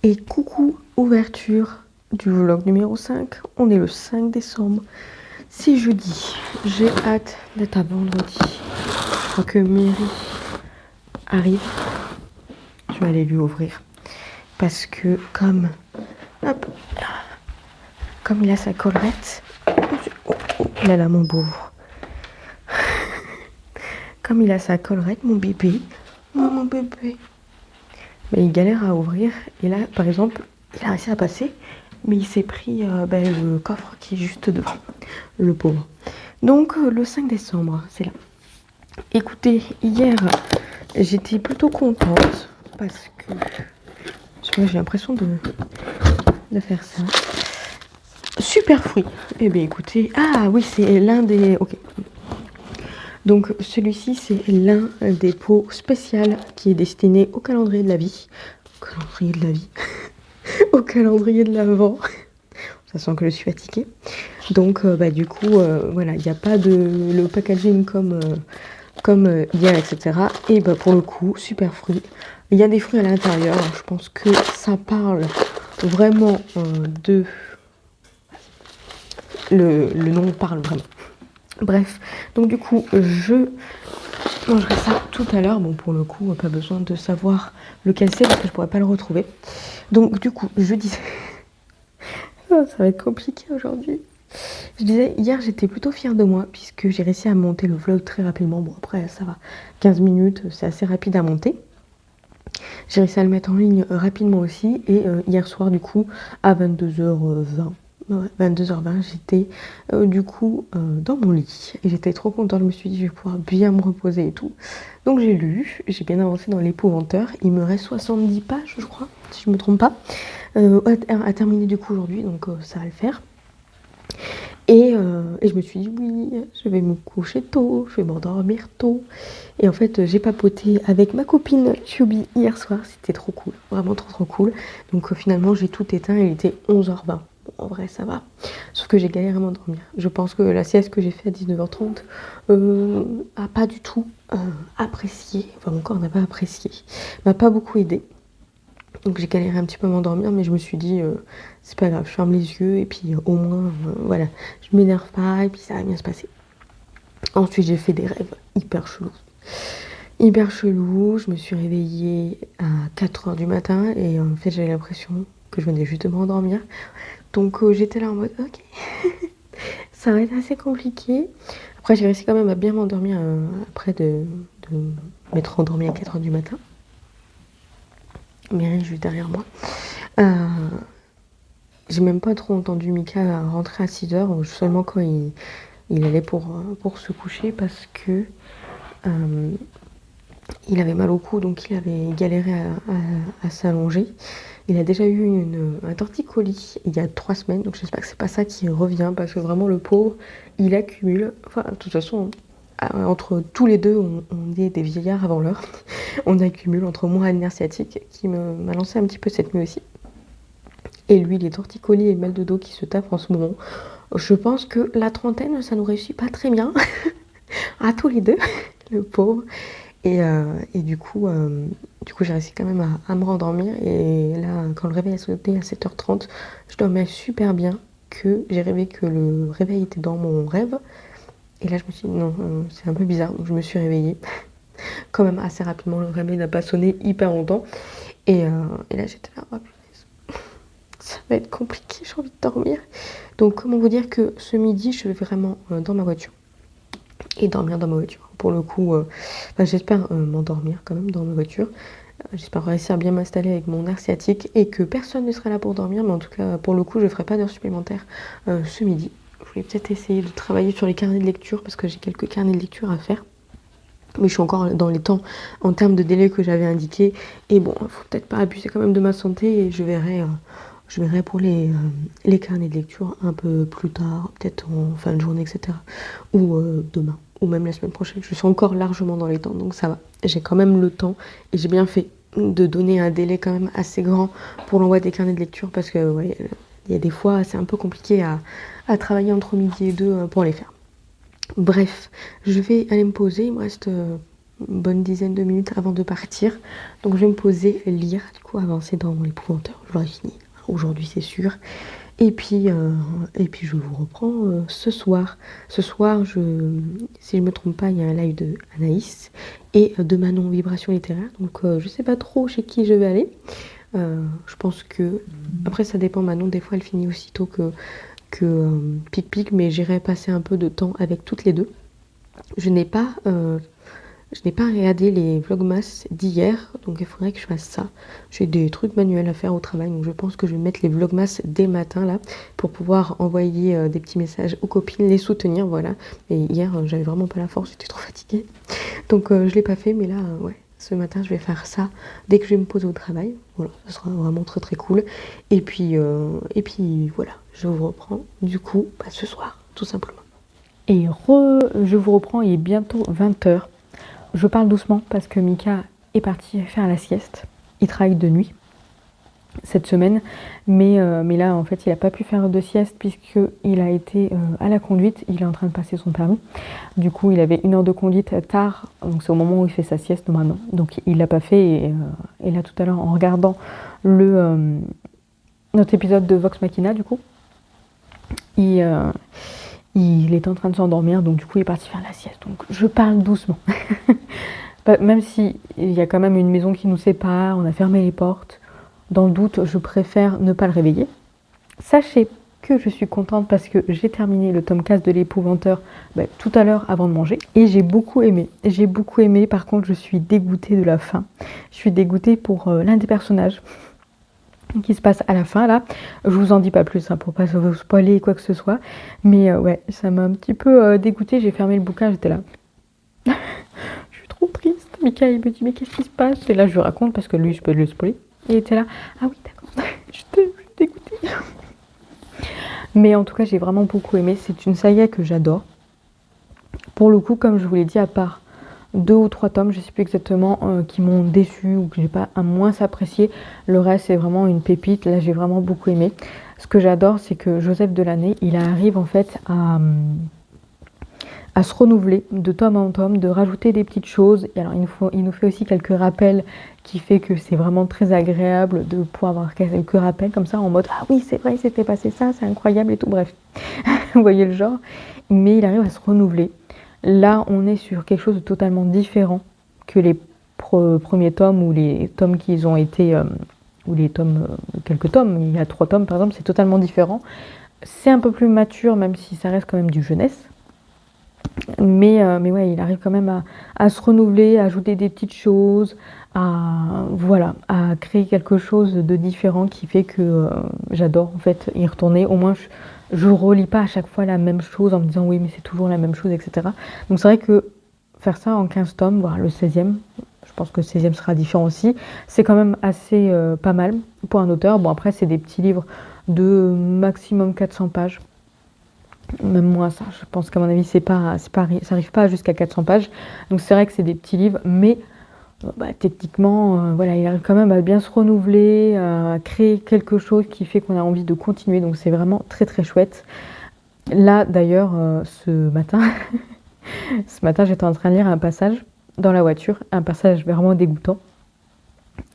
Et coucou, ouverture du vlog numéro 5. On est le 5 décembre. C'est jeudi. J'ai hâte d'être à vendredi. Je crois que Mary arrive. Je vais aller lui ouvrir. Parce que comme il a sa collerette. Il a là mon pauvre. Comme il a sa collerette, mon bébé. Mon bébé. Mais il galère à ouvrir. Et là, par exemple, il a réussi à passer. Mais il s'est pris le coffre qui est juste devant. Le pauvre. Donc, le 5 décembre, c'est là. Écoutez, hier, j'étais plutôt contente. Parce que... j'ai l'impression de faire ça. Super fruit. Eh bien, écoutez... Ah oui, c'est l'un des... Ok. Donc, celui-ci, c'est l'un des pots spéciaux qui est destiné au calendrier de la vie. Au calendrier de la vie. Au calendrier de l'Avent. Ça sent que je suis fatiguée. Donc, du coup, voilà, il n'y a pas de le packaging comme hier, etc. Et pour le coup, super fruit. Il y a des fruits à l'intérieur. Je pense que ça parle vraiment de... Le nom parle vraiment. Bref, donc du coup, je mangerai ça tout à l'heure. Bon, pour le coup, pas besoin de savoir lequel c'est parce que je pourrais pas le retrouver. Donc du coup, je disais... ça va être compliqué aujourd'hui. Je disais, hier, j'étais plutôt fière de moi puisque j'ai réussi à monter le vlog très rapidement. Bon, après, ça va. 15 minutes, c'est assez rapide à monter. J'ai réussi à le mettre en ligne rapidement aussi. Et hier soir, du coup, à 22h20. Ouais, 22h20, j'étais du coup dans mon lit et j'étais trop contente. Je me suis dit, je vais pouvoir bien me reposer et tout. Donc j'ai lu, j'ai bien avancé dans l'épouvanteur. Il me reste 70 pages, je crois, si je me trompe pas, à terminer du coup aujourd'hui, donc ça va le faire. Et je me suis dit, oui, je vais me coucher tôt, je vais m'endormir tôt. Et en fait, j'ai papoté avec ma copine Chubi hier soir, c'était trop cool, vraiment trop cool. Donc finalement, j'ai tout éteint, il était 11h20. Bon, en vrai, ça va. Sauf que j'ai galéré à m'endormir. Je pense que la sieste que j'ai fait à 19h30 a pas du tout apprécié. Enfin, mon corps n'a pas apprécié. M'a pas beaucoup aidé. Donc j'ai galéré un petit peu à m'endormir, mais je me suis dit, c'est pas grave, je ferme les yeux et puis au moins, voilà, je m'énerve pas et puis ça va bien se passer. Ensuite, j'ai fait des rêves hyper chelous. Je me suis réveillée à 4h du matin et en fait, j'avais l'impression que je venais juste de m'endormir. Donc j'étais là en mode, ok, ça va être assez compliqué. Après, j'ai réussi quand même à bien m'endormir après de m'être endormie à 4h du matin. Mireille juste derrière moi. J'ai même pas trop entendu Mika rentrer à 6h, seulement quand il allait pour se coucher parce que il avait mal au cou, donc il avait galéré à s'allonger. Il a déjà eu un torticolis il y a 3 semaines, donc j'espère que c'est pas ça qui revient parce que vraiment le pauvre, il accumule. Enfin, de toute façon, entre tous les deux, on est des vieillards avant l'heure. On accumule entre moi et le nerf sciatique qui m'a lancé un petit peu cette nuit aussi. Et lui, les torticolis et le mal de dos qui se tapent en ce moment. Je pense que la trentaine, ça nous réussit pas très bien. À tous les deux, le pauvre. Et du coup, j'ai réussi quand même à me rendormir. Et là, quand le réveil a sauté à 7h30, je dormais super bien. Que j'ai rêvé que le réveil était dans mon rêve. Et là, je me suis dit, non, c'est un peu bizarre. Donc, je me suis réveillée. Quand même assez rapidement, le réveil n'a pas sonné hyper longtemps. Et là, j'étais là, oh, ça va être compliqué, j'ai envie de dormir. Donc, comment vous dire que ce midi, je vais vraiment dans ma voiture. Et dormir dans ma voiture. Pour le coup, j'espère m'endormir quand même dans ma voiture. J'espère réussir à bien m'installer avec mon nerf sciatique et que personne ne sera là pour dormir. Mais en tout cas, pour le coup, je ne ferai pas d'heures supplémentaires ce midi. Je voulais peut-être essayer de travailler sur les carnets de lecture parce que j'ai quelques carnets de lecture à faire. Mais je suis encore dans les temps en termes de délai que j'avais indiqué. Et bon, il ne faut peut-être pas abuser quand même de ma santé. Et je verrai pour les carnets de lecture un peu plus tard, peut-être en fin de journée, etc. Ou demain, ou même la semaine prochaine. Je suis encore largement dans les temps, donc ça va. J'ai quand même le temps et j'ai bien fait de donner un délai quand même assez grand pour l'envoi des carnets de lecture parce que ouais, il y a des fois, c'est un peu compliqué à travailler entre midi et 2 pour les faire. Bref, je vais aller me poser, il me reste une bonne dizaine de minutes avant de partir. Donc je vais me poser, lire, du coup avancer dans l'épouvanteur. Je l'aurai fini aujourd'hui, c'est sûr. Et puis je vous reprends ce soir. Ce soir, si je me trompe pas, il y a un live de Anaïs et de Manon Vibration littéraire. Donc je sais pas trop chez qui je vais aller. Je pense que après ça dépend. Manon, des fois elle finit aussitôt que Pic Pic, mais j'irai passer un peu de temps avec toutes les deux. Je n'ai pas regardé les vlogmas d'hier, donc il faudrait que je fasse ça. J'ai des trucs manuels à faire au travail, donc je pense que je vais mettre les vlogmas dès matin là, pour pouvoir envoyer des petits messages aux copines, les soutenir, voilà. Et hier, j'avais vraiment pas la force, j'étais trop fatiguée. Donc je l'ai pas fait, mais là, ouais, ce matin, je vais faire ça dès que je vais me poser au travail. Voilà, ça sera vraiment très très cool. Et puis voilà, je vous reprends du coup ce soir, tout simplement. Et je vous reprends, il est bientôt 20h. Je parle doucement parce que Mika est parti faire la sieste. Il travaille de nuit cette semaine, mais là en fait il n'a pas pu faire de sieste puisqu'il a été à la conduite. Il est en train de passer son permis. Du coup il avait 1 heure de conduite tard, donc c'est au moment où il fait sa sieste normalement. Donc il l'a pas fait et là tout à l'heure en regardant notre épisode de Vox Machina, du coup il est en train de s'endormir, donc du coup il est parti faire la sieste. Donc je parle doucement. Même si il y a quand même une maison qui nous sépare, on a fermé les portes. Dans le doute, je préfère ne pas le réveiller. Sachez que je suis contente parce que j'ai terminé le tome 4 de l'épouvanteur tout à l'heure avant de manger. Et j'ai beaucoup aimé. J'ai beaucoup aimé, par contre je suis dégoûtée de la fin. Je suis dégoûtée pour l'un des personnages qui se passe à la fin là. Je vous en dis pas plus pour pas vous spoiler quoi que ce soit. Mais ouais, ça m'a un petit peu dégoûtée. J'ai fermé le bouquin, j'étais là. Je suis trop triste. Mika il me dit mais qu'est-ce qui se passe? Et là je lui raconte parce que lui je peux le spoiler. Et il était là, ah oui d'accord, je suis dégoûtée. Mais en tout cas j'ai vraiment beaucoup aimé. C'est une saga que j'adore. Pour le coup, comme je vous l'ai dit, à part 2 ou 3 tomes, je ne sais plus exactement, qui m'ont déçu ou que j'ai pas à moins apprécié. Le reste, c'est vraiment une pépite. Là, j'ai vraiment beaucoup aimé. Ce que j'adore, c'est que Joseph Delaney, il arrive en fait à se renouveler de tome en tome, de rajouter des petites choses. Et alors, il nous fait aussi quelques rappels qui fait que c'est vraiment très agréable de pouvoir avoir quelques rappels comme ça en mode « Ah oui, c'est vrai, il s'était passé ça, c'est incroyable et tout. » Bref, vous voyez le genre. Mais il arrive à se renouveler. Là, on est sur quelque chose de totalement différent que les premiers tomes ou les tomes qu'ils ont été, ou les tomes, quelques tomes, il y a 3 tomes par exemple, c'est totalement différent. C'est un peu plus mature, même si ça reste quand même du jeunesse. Mais ouais, il arrive quand même à se renouveler, à ajouter des petites choses, à créer quelque chose de différent qui fait que j'adore en fait y retourner. Au moins, je relis pas à chaque fois la même chose en me disant oui, mais c'est toujours la même chose, etc. Donc c'est vrai que faire ça en 15 tomes, voire le 16e, je pense que le 16e sera différent aussi, c'est quand même assez pas mal pour un auteur. Bon, après, c'est des petits livres de maximum 400 pages. Même moins ça, je pense qu'à mon avis ça arrive pas jusqu'à 400 pages, donc c'est vrai que c'est des petits livres, mais techniquement voilà, il arrive quand même à bien se renouveler, à créer quelque chose qui fait qu'on a envie de continuer, donc c'est vraiment très très chouette. Là d'ailleurs ce matin j'étais en train de lire un passage dans la voiture, un passage vraiment dégoûtant,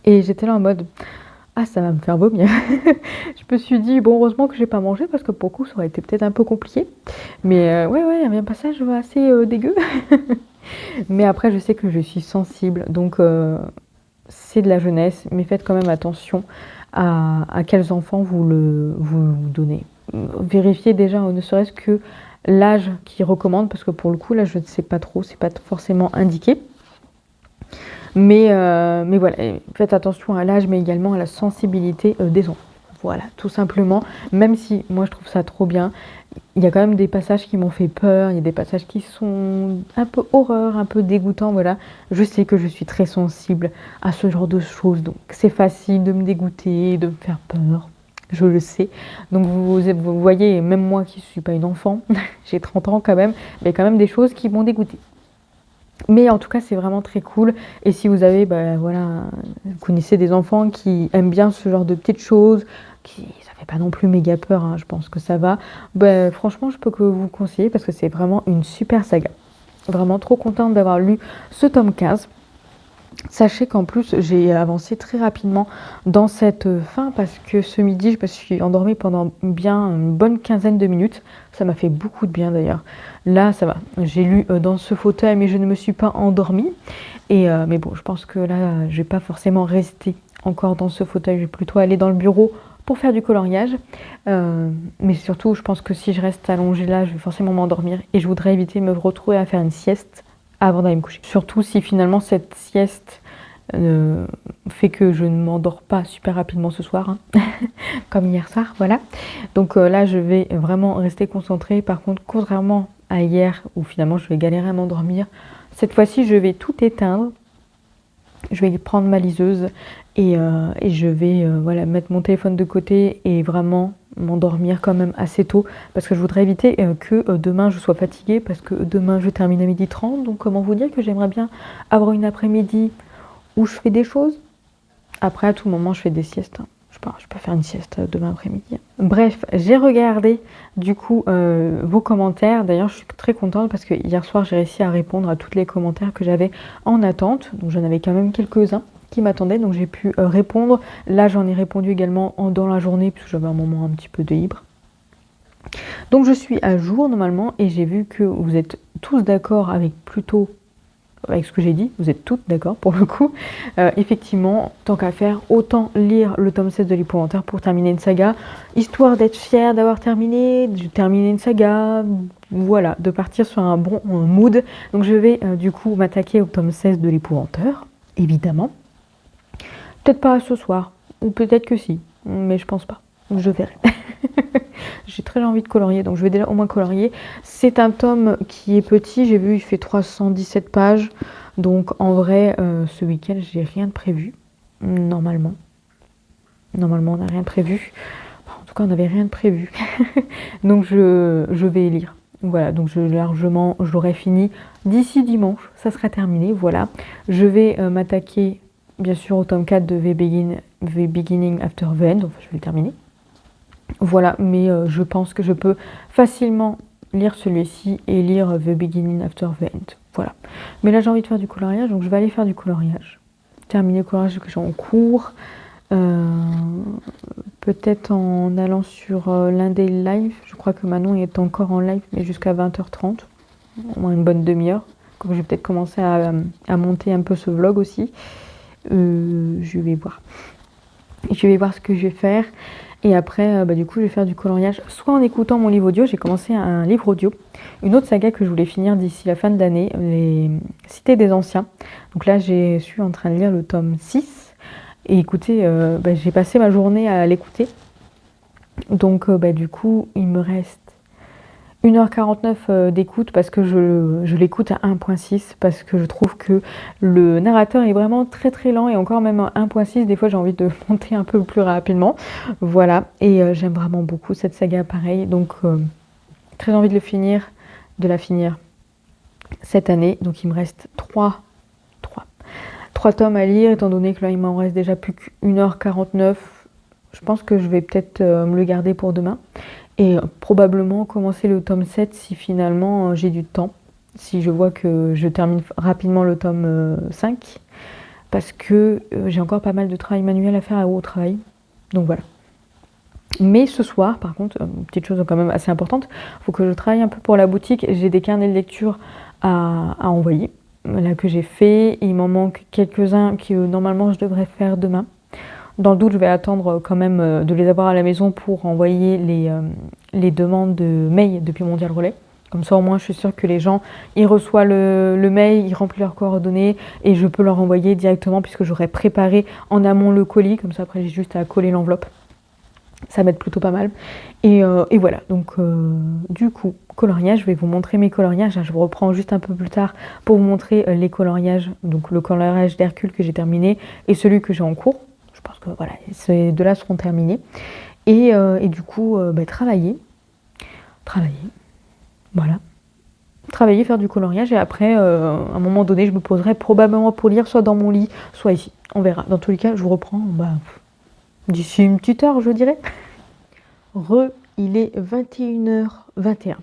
et j'étais là en mode ah, ça va me faire vomir. Je me suis dit, bon, heureusement que j'ai pas mangé parce que pour le coup, ça aurait été peut-être un peu compliqué. Mais ouais, il y avait un passage assez dégueu. Mais après, je sais que je suis sensible. Donc, c'est de la jeunesse. Mais faites quand même attention à quels enfants vous donnez. Vérifiez déjà, ne serait-ce que l'âge qu'ils recommandent. Parce que pour le coup, là, je ne sais pas trop. C'est pas forcément indiqué. Mais voilà, faites attention à l'âge, mais également à la sensibilité des enfants. Voilà, tout simplement. Même si moi je trouve ça trop bien, il y a quand même des passages qui m'ont fait peur, il y a des passages qui sont un peu horreur, un peu dégoûtants, voilà. Je sais que je suis très sensible à ce genre de choses, donc c'est facile de me dégoûter, de me faire peur. Je le sais. Donc vous voyez, même moi qui ne suis pas une enfant, j'ai 30 ans quand même, mais quand même des choses qui m'ont dégoûté. Mais en tout cas, c'est vraiment très cool. Et si vous avez, vous connaissez des enfants qui aiment bien ce genre de petites choses, ça fait pas non plus méga peur, hein, je pense que ça va. Franchement, je peux que vous conseiller parce que c'est vraiment une super saga. Vraiment trop contente d'avoir lu ce tome 15. Sachez qu'en plus, j'ai avancé très rapidement dans cette fin parce que ce midi, je me suis endormie pendant bien une bonne quinzaine de minutes. Ça m'a fait beaucoup de bien d'ailleurs. Là, ça va. J'ai lu dans ce fauteuil, mais je ne me suis pas endormie. Mais bon, je pense que là, je vais pas forcément rester encore dans ce fauteuil. Je vais plutôt aller dans le bureau pour faire du coloriage. Mais surtout, je pense que si je reste allongée là, je vais forcément m'endormir. Et je voudrais éviter de me retrouver à faire une sieste avant d'aller me coucher. Surtout si finalement cette sieste fait que je ne m'endors pas super rapidement ce soir, hein. Comme hier soir, voilà. Donc là, je vais vraiment rester concentrée. Par contre, contrairement à hier, où finalement je vais galérer à m'endormir, cette fois-ci, je vais tout éteindre. Je vais prendre ma liseuse et je vais voilà, mettre mon téléphone de côté et vraiment m'endormir quand même assez tôt parce que je voudrais éviter que demain je sois fatiguée parce que demain je termine à 12h30. Donc comment vous dire que j'aimerais bien avoir une après-midi où je fais des choses. Après, à tout moment, je fais des siestes, hein. Je peux faire une sieste demain après-midi. Bref, j'ai regardé du coup vos commentaires. D'ailleurs, je suis très contente parce que hier soir, j'ai réussi à répondre à tous les commentaires que j'avais en attente. Donc j'en avais quand même quelques-uns qui m'attendaient, donc j'ai pu répondre. Là, j'en ai répondu également dans la journée puisque j'avais un moment un petit peu de libre. Donc je suis à jour normalement et j'ai vu que vous êtes tous d'accord avec ce que j'ai dit, vous êtes toutes d'accord pour le coup. Effectivement, tant qu'à faire, autant lire le tome 16 de l'Épouvantaire pour terminer une saga, histoire d'être fière d'avoir terminé, de terminer une saga, voilà, de partir sur un bon mood. Donc je vais du coup m'attaquer au tome 16 de l'Épouvanteur, évidemment. Peut-être pas ce soir, ou peut-être que si, mais je pense pas. Je verrai. J'ai très envie de colorier, donc je vais déjà au moins colorier. C'est un tome qui est petit, j'ai vu, il fait 317 pages. Donc en vrai, ce week-end, j'ai rien de prévu, normalement. Normalement, on n'a rien de prévu. En tout cas, on n'avait rien de prévu. Donc je vais lire. Voilà, donc largement, j'aurai fini d'ici dimanche, ça sera terminé, voilà. Je vais m'attaquer, bien sûr, au tome 4 de The Beginning After the End, donc je vais le terminer. Voilà, mais je pense que je peux facilement lire celui-ci et lire The Beginning After the End. Voilà. Mais là, j'ai envie de faire du coloriage, donc je vais aller faire du coloriage. Terminer le coloriage que j'ai en cours. Peut-être en allant sur l'un des lives. Je crois que Manon est encore en live, mais jusqu'à 20h30. Au moins une bonne demi-heure. Donc je vais peut-être commencer à monter un peu ce vlog aussi. Je vais voir. Je vais voir ce que je vais faire. Et après, du coup, je vais faire du coloriage, soit en écoutant mon livre audio. J'ai commencé un livre audio, une autre saga que je voulais finir d'ici la fin de l'année, les Cités des Anciens. Donc là, je suis en train de lire le tome 6. Et écoutez, j'ai passé ma journée à l'écouter. Donc, du coup, il me reste 1h49 d'écoute parce que je l'écoute à 1.6 parce que je trouve que le narrateur est vraiment très très lent et encore même à 1.6 des fois j'ai envie de monter un peu plus rapidement, voilà. Et j'aime vraiment beaucoup cette saga, pareil, donc très envie de la finir cette année. Donc il me reste 3 tomes à lire, étant donné que là il m'en reste déjà plus qu'1h49. Je pense que je vais peut-être me le garder pour demain. Et probablement commencer le tome 7 si finalement j'ai du temps. Si je vois que je termine rapidement le tome 5. Parce que j'ai encore pas mal de travail manuel à faire au travail. Donc voilà. Mais ce soir, par contre, une petite chose quand même assez importante, il faut que je travaille un peu pour la boutique. J'ai des carnets de lecture à envoyer, là que j'ai fait. Il m'en manque quelques-uns que normalement je devrais faire demain. Dans le doute, je vais attendre quand même de les avoir à la maison pour envoyer les demandes de mail depuis Mondial Relais. Comme ça, au moins, je suis sûre que les gens, ils reçoivent le mail, ils remplissent leurs coordonnées et je peux leur envoyer directement puisque j'aurais préparé en amont le colis. Comme ça, après, j'ai juste à coller l'enveloppe. Ça m'aide plutôt pas mal. Et voilà, donc du coup, coloriage, je vais vous montrer mes coloriages. Je vous reprends juste un peu plus tard pour vous montrer les coloriages. Donc le coloriage d'Hercule que j'ai terminé et celui que j'ai en cours. Je pense que voilà, ces deux-là seront terminés. Et du coup, travailler. Voilà. Travailler, faire du coloriage. Et après, à un moment donné, je me poserai probablement pour lire, soit dans mon lit, soit ici. On verra. Dans tous les cas, je vous reprends d'ici une petite heure, je dirais. Il est 21h21.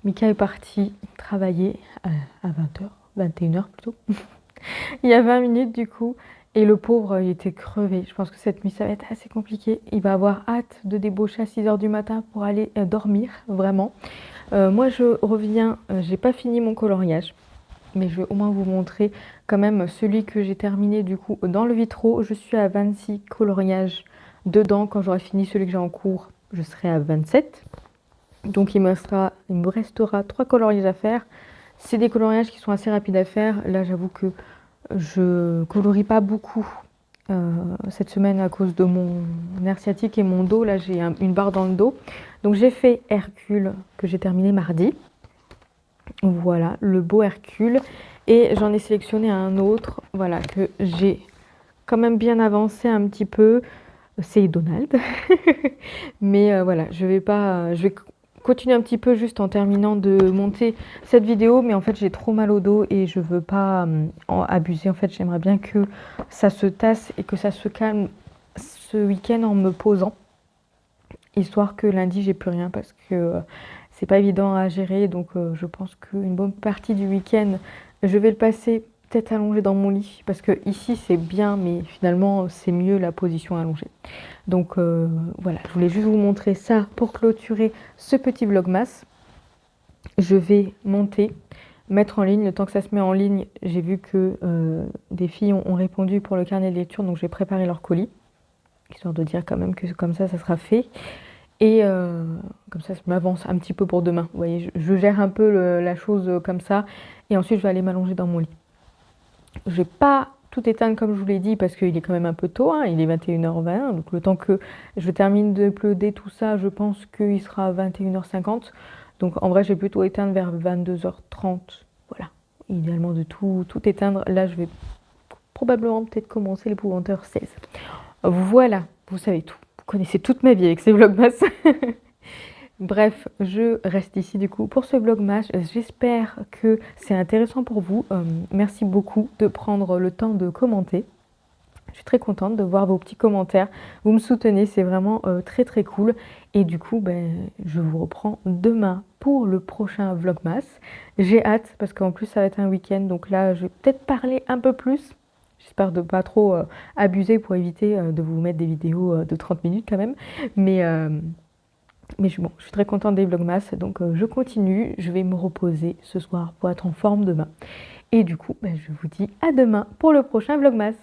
Mika est parti travailler à 20h, 21h plutôt. Il y a 20 minutes du coup. Et le pauvre, il était crevé. Je pense que cette nuit, ça va être assez compliqué. Il va avoir hâte de débaucher à 6h du matin pour aller dormir, vraiment. Moi, je reviens, j'ai pas fini mon coloriage. Mais je vais au moins vous montrer quand même celui que j'ai terminé du coup dans le vitro. Je suis à 26 coloriages dedans. Quand j'aurai fini celui que j'ai en cours, je serai à 27. Donc il me restera 3 coloriages à faire. C'est des coloriages qui sont assez rapides à faire. Là, j'avoue que je colorie pas beaucoup cette semaine à cause de mon nerf sciatique et mon dos. Là, j'ai une barre dans le dos. Donc j'ai fait Hercule que j'ai terminé mardi. Voilà, le beau Hercule. Et j'en ai sélectionné un autre, voilà, que j'ai quand même bien avancé un petit peu. C'est Donald. Mais voilà, je vais continuer un petit peu juste en terminant de monter cette vidéo. Mais en fait, j'ai trop mal au dos et je veux pas en abuser. En fait, j'aimerais bien que ça se tasse et que ça se calme ce week-end en me posant. Histoire que lundi, j'ai plus rien parce que c'est pas évident à gérer. Donc, je pense qu'une bonne partie du week-end, je vais le passer peut-être allongé dans mon lit. Parce que ici, c'est bien, mais finalement, c'est mieux la position allongée. Donc, voilà, je voulais juste vous montrer ça pour clôturer ce petit vlogmas. Je vais monter, mettre en ligne. Le temps que ça se met en ligne, j'ai vu que des filles ont répondu pour le carnet de lecture. Donc, j'ai préparé leur colis. Histoire de dire quand même que comme ça sera fait. Et comme ça m'avance un petit peu pour demain. Vous voyez, je gère un peu la chose comme ça. Et ensuite, je vais aller m'allonger dans mon lit. Je vais pas tout éteindre comme je vous l'ai dit parce qu'il est quand même un peu tôt. Hein, il est 21h20. Donc le temps que je termine de uploader tout ça, je pense qu'il sera 21h50. Donc en vrai, je vais plutôt éteindre vers 22h30. Voilà. Idéalement de tout éteindre. Là, je vais probablement peut-être commencer l'épouvanteur 16. Voilà, vous savez tout. Vous connaissez toute ma vie avec ces vlogmas. Bref, je reste ici du coup pour ce vlogmas. J'espère que c'est intéressant pour vous. Merci beaucoup de prendre le temps de commenter. Je suis très contente de voir vos petits commentaires. Vous me soutenez, c'est vraiment très très cool. Et du coup, je vous reprends demain pour le prochain vlogmas. J'ai hâte parce qu'en plus ça va être un week-end. Donc là, je vais peut-être parler un peu plus. J'espère de ne pas trop abuser pour éviter de vous mettre des vidéos de 30 minutes quand même. Mais bon, je suis très contente des vlogmas. Donc je continue. Je vais me reposer ce soir pour être en forme demain. Et du coup, je vous dis à demain pour le prochain vlogmas.